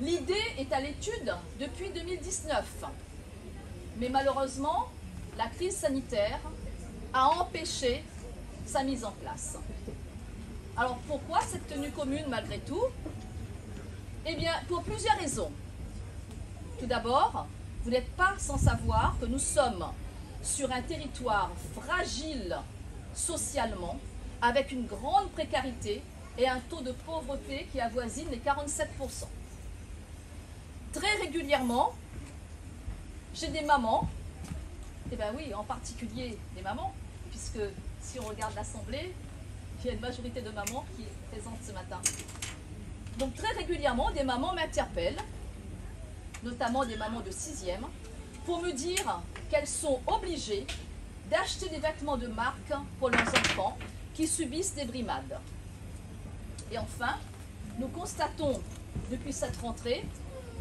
L'idée est à l'étude depuis 2019, mais malheureusement, la crise sanitaire a empêché sa mise en place. Alors pourquoi cette tenue commune malgré tout? Eh bien, pour plusieurs raisons. Tout d'abord, vous n'êtes pas sans savoir que nous sommes sur un territoire fragile socialement, avec une grande précarité et un taux de pauvreté qui avoisine les 47%. Très régulièrement, j'ai des mamans, et bien oui, en particulier des mamans, puisque si on regarde l'Assemblée, il y a une majorité de mamans qui est présente ce matin. Donc très régulièrement, des mamans m'interpellent, notamment des mamans de 6e, pour me dire qu'elles sont obligées d'acheter des vêtements de marque pour leurs enfants qui subissent des brimades. Et enfin, nous constatons depuis cette rentrée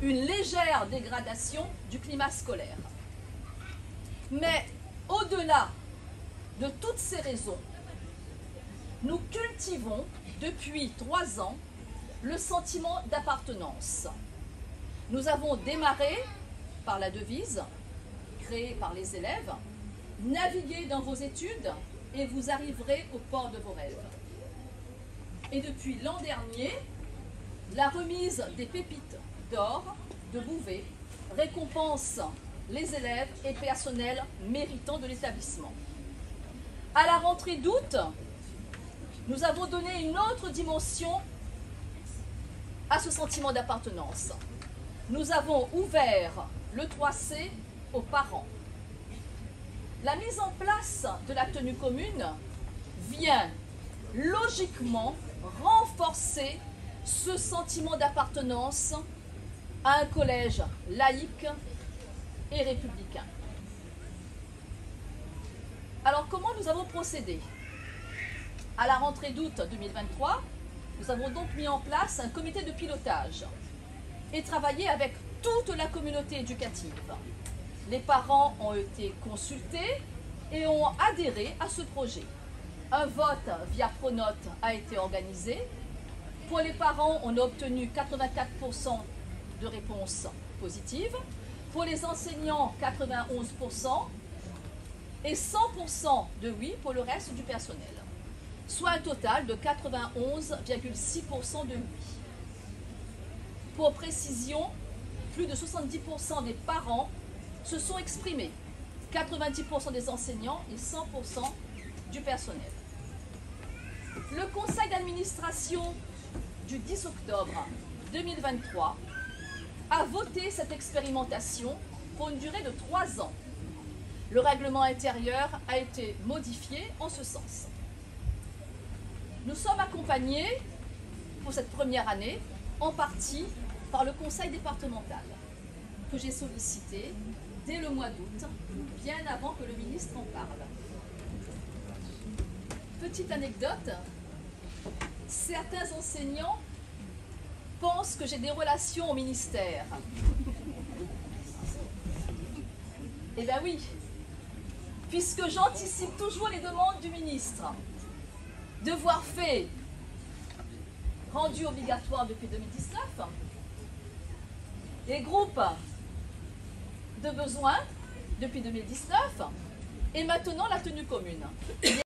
une légère dégradation du climat scolaire. Mais au-delà de toutes ces raisons, nous cultivons depuis 3 ans le sentiment d'appartenance. Nous avons démarré par la devise créée par les élèves: naviguez dans vos études et vous arriverez au port de vos rêves. Et depuis l'an dernier, la remise des pépites d'or de Bouvet récompense les élèves et personnels méritants de l'établissement. À la rentrée d'août, nous avons donné une autre dimension à ce sentiment d'appartenance. Nous avons ouvert le 3C aux parents. La mise en place de la tenue commune vient logiquement renforcer ce sentiment d'appartenance à un collège laïque et républicain. Alors comment nous avons procédé? À la rentrée d'août 2023, nous avons donc mis en place un comité de pilotage et travaillé avec toute la communauté éducative. Les parents ont été consultés et ont adhéré à ce projet. Un vote via Pronote a été organisé. Pour les parents, on a obtenu 84% de réponses positives. Pour les enseignants, 91% et 100% de oui pour le reste du personnel. Soit un total de 91,6% de oui. Pour précision, plus de 70% des parents se sont exprimés, 90% des enseignants et 100% du personnel. Le conseil d'administration du 10 octobre 2023 a voté cette expérimentation pour une durée de 3 ans. Le règlement intérieur a été modifié en ce sens. Nous sommes accompagnés pour cette première année en partie par le conseil départemental que j'ai sollicité dès le mois d'août, bien avant que le ministre en parle. Petite anecdote, certains enseignants pensent que j'ai des relations au ministère. Eh bien oui, puisque j'anticipe toujours les demandes du ministre. Devoir fait, rendu obligatoire depuis 2019, les groupes de besoins depuis 2019 et maintenant la tenue commune.